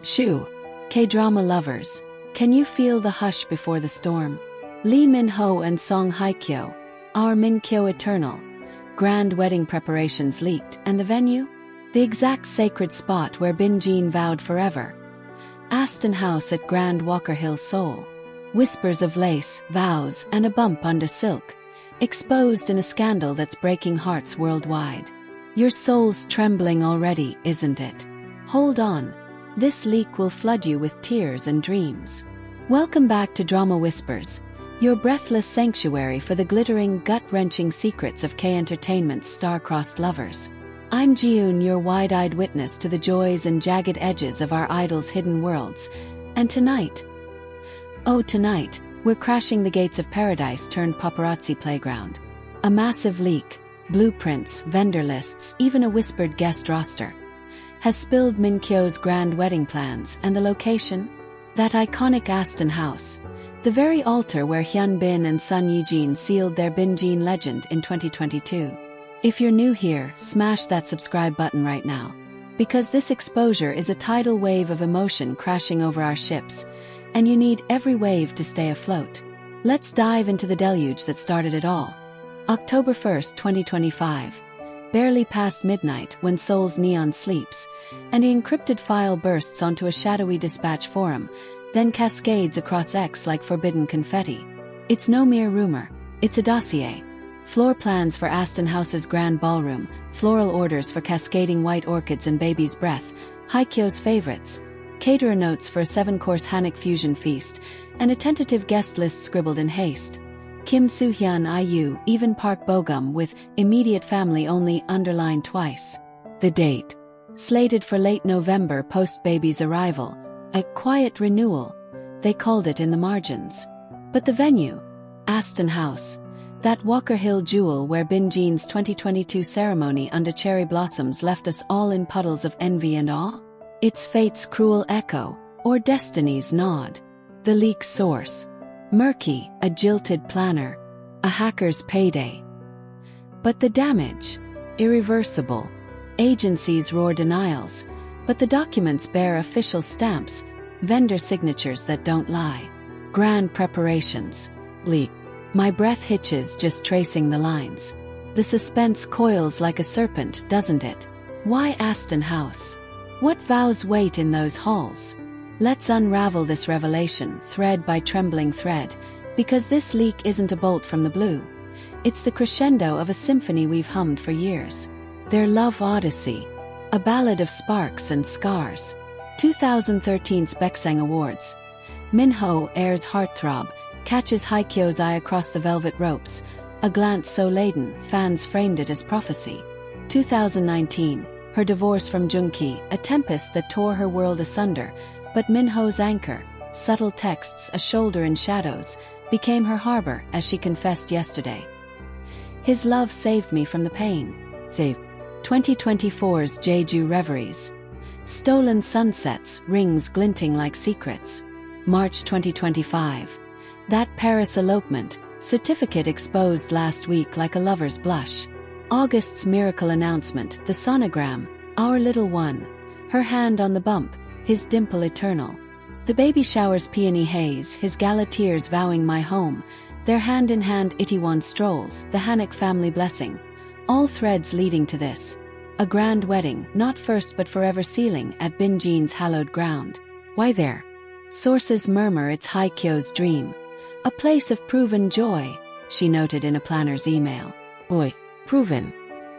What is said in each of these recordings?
Shoo! K-drama lovers, can you feel the hush before the storm? Lee Min-ho and Song Hye-kyo, our Min-kyo Eternal. Grand wedding preparations leaked, and the venue? The exact sacred spot where Binjin vowed forever. Aston House at Grand Walker Hill, Seoul. Whispers of lace, vows, and a bump under silk. Exposed in a scandal that's breaking hearts worldwide. Your soul's trembling already, isn't it? Hold on. This leak will flood you with tears and dreams. Welcome back to Drama Whispers, your breathless sanctuary for the glittering, gut-wrenching secrets of K-entertainment's star-crossed lovers. I'm Ji-yoon, your wide-eyed witness to the joys and jagged edges of our idols' hidden worlds. And tonight, we're crashing the gates of paradise turned paparazzi playground. A massive leak, blueprints, vendor lists, even a whispered guest roster has spilled Min-kyo's grand wedding plans, and the location? That iconic Aston House, the very altar where Hyun-bin and Sun Yi-jin sealed their Binjin legend in 2022. If you're new here, smash that subscribe button right now, because this exposure is a tidal wave of emotion crashing over our ships, and you need every wave to stay afloat. Let's dive into the deluge that started it all. October 1st, 2025. Barely past midnight when Seoul's neon sleeps, and an encrypted file bursts onto a shadowy dispatch forum, then cascades across X like forbidden confetti. It's no mere rumor, it's a dossier. Floor plans for Aston House's grand ballroom, floral orders for cascading white orchids and baby's breath, Hye-kyo's favorites, caterer notes for a 7-course Hanok fusion feast, and a tentative guest list scribbled in haste. Kim Soo-hyun, IU, even Park Bo-gum with immediate family only underlined twice. The date, slated for late November post-baby's arrival, a quiet renewal, they called it in the margins. But the venue, Aston House, that Walker Hill jewel where Binjin's 2022 ceremony under cherry blossoms left us all in puddles of envy and awe? It's fate's cruel echo, or destiny's nod. The leak's source, murky, a jilted planner, a hacker's payday. But the damage, irreversible. Agencies roar denials, but the documents bear official stamps, vendor signatures that don't lie. Grand preparations, leak. My breath hitches just tracing the lines. The suspense coils like a serpent, doesn't it? Why Aston House? What vows wait in those halls? Let's unravel this revelation, thread by trembling thread, because this leak isn't a bolt from the blue. It's the crescendo of a symphony we've hummed for years. Their love odyssey, a ballad of sparks and scars. 2013 Specsang Awards. Min-ho, Air's heartthrob, catches Hye-kyo's eye across the velvet ropes, a glance so laden, fans framed it as prophecy. 2019, her divorce from Jung-ki, a tempest that tore her world asunder, but Min-ho's anchor, subtle texts, a shoulder in shadows, became her harbor, as she confessed yesterday. His love saved me from the pain. Save. 2024's Jeju Reveries. Stolen sunsets, rings glinting like secrets. March 2025. That Paris elopement, certificate exposed last week like a lover's blush. August's miracle announcement, the sonogram, our little one. Her hand on the bump, his dimple eternal. The baby shower's peony haze, his gala tears vowing my home. Their hand-in-hand Itaewon strolls, the Hanok family blessing. All threads leading to this. A grand wedding, not first but forever sealing at Binjin's hallowed ground. Why there? Sources murmur it's Hye-kyo's dream. A place of proven joy, she noted in a planner's email. Boy, proven.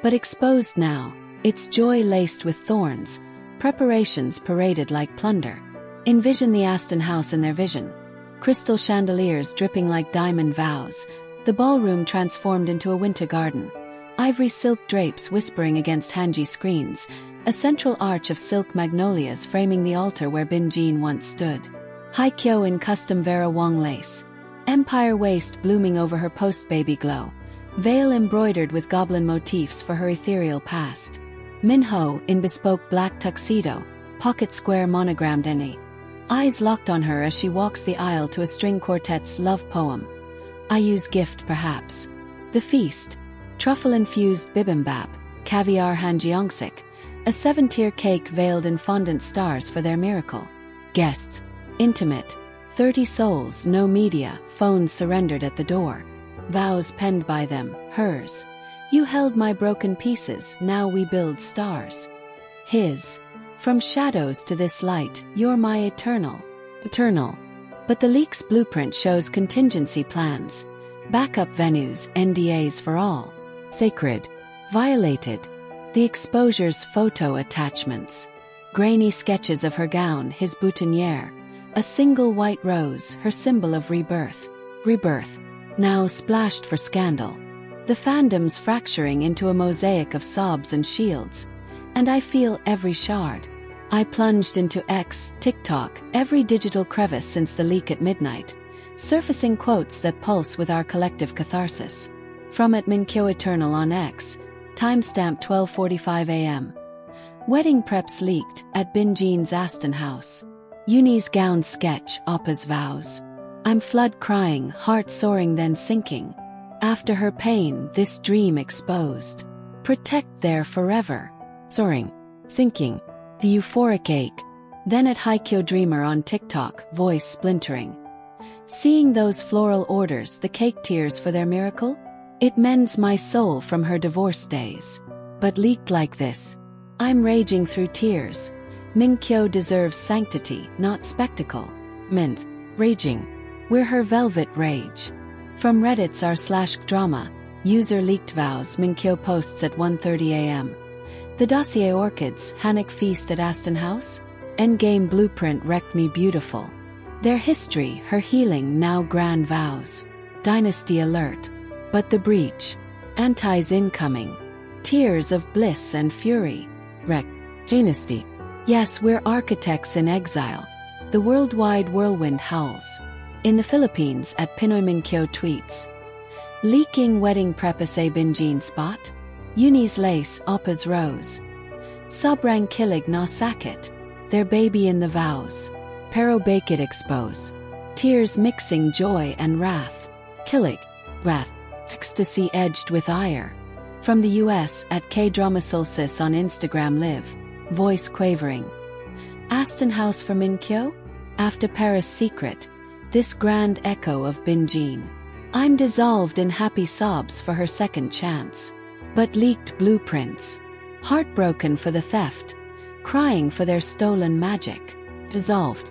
But exposed now, it's joy laced with thorns, preparations paraded like plunder. Envision the Aston House in their vision. Crystal chandeliers dripping like diamond vows, the ballroom transformed into a winter garden. Ivory silk drapes whispering against Hanji screens, a central arch of silk magnolias framing the altar where Binjin once stood. Hye-kyo in custom Vera Wang lace. Empire waist blooming over her post-baby glow. Veil embroidered with goblin motifs for her ethereal past. Min-ho in bespoke black tuxedo, pocket square monogrammed NA. Eyes locked on her as she walks the aisle to a string quartet's love poem. IU's gift perhaps. The feast. Truffle-infused bibimbap, caviar hanjeongseok, A 7-tier cake veiled in fondant stars for their miracle. Guests. Intimate. 30 souls, no media, phones surrendered at the door. Vows penned by them, hers. You held my broken pieces, now we build stars. His. From shadows to this light, you're my eternal. Eternal. But the leak's blueprint shows contingency plans. Backup venues, NDAs for all. Sacred. Violated. The exposure's photo attachments. Grainy sketches of her gown, his boutonniere. A single white rose, her symbol of rebirth. Rebirth. Now splashed for scandal. The fandom's fracturing into a mosaic of sobs and shields. And I feel every shard. I plunged into X, TikTok, every digital crevice since the leak at midnight, surfacing quotes that pulse with our collective catharsis. From @MinKyo on X, timestamp 12:45 a.m. Wedding preps leaked at Binjin's Aston House. Uni's gown sketch, Appa's vows. I'm flood crying, heart soaring then sinking. After her pain, this dream exposed. Protect there forever. Soaring. Sinking. The euphoric ache. Then at Haikyō Dreamer on TikTok, voice splintering. Seeing those floral orders, the cake tears for their miracle? It mends my soul from her divorce days. But leaked like this. I'm raging through tears. Minkyo deserves sanctity, not spectacle. Mint. Raging. We're her velvet rage. From Reddit's r/drama, user leaked vows Minkyo posts at 1:30 a.m. The dossier orchids, Hanok feast at Aston House? Endgame blueprint wrecked me beautiful. Their history, her healing, now grand vows. Dynasty alert. But the breach. Antis incoming. Tears of bliss and fury. Wreck. Dynasty. Yes, we're architects in exile. The worldwide whirlwind howls. In the Philippines at Pinoy Minkyo tweets. Leaking wedding prep essay Binjin spot? Uni's lace, Appa's rose. Sobrang kilig na sakit. Their baby in the vows. Pero bakit expose. Tears mixing joy and wrath. Kilig. Wrath. Ecstasy edged with ire. From the US at K-Drama Solstice on Instagram live. Voice quavering. Aston House for Minkyo? After Paris secret. This grand echo of Binjin. I'm dissolved in happy sobs for her second chance. But leaked blueprints. Heartbroken for the theft. Crying for their stolen magic. Dissolved.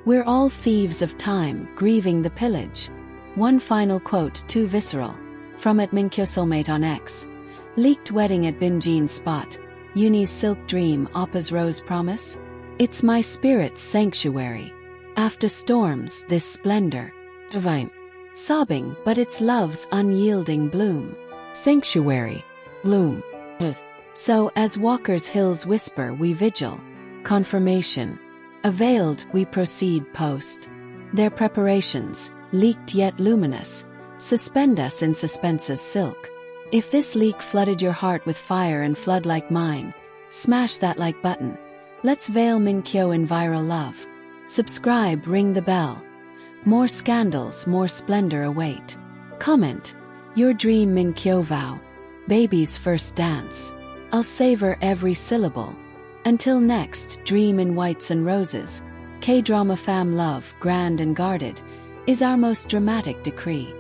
We're all thieves of time, grieving the pillage. One final quote too visceral. From @Minkyo Soulmate on X. Leaked wedding at Binjin spot. Uni's silk dream, Appa's rose promise. It's my spirit's sanctuary. After storms, this splendor. Divine. Sobbing, but it's love's unyielding bloom. Sanctuary. Bloom. So as Walker's Hills whisper we vigil. Confirmation. Availed we proceed post. Their preparations, leaked yet luminous, suspend us in suspense's silk. If this leak flooded your heart with fire and flood like mine, smash that like button. Let's veil Minkyo in viral love. Subscribe, ring the bell. More scandals, more splendor await. Comment. Your dream Minkyo vow. Baby's first dance. I'll savor every syllable. Until next, dream in whites and roses. K-drama fam love, grand and guarded, is our most dramatic decree.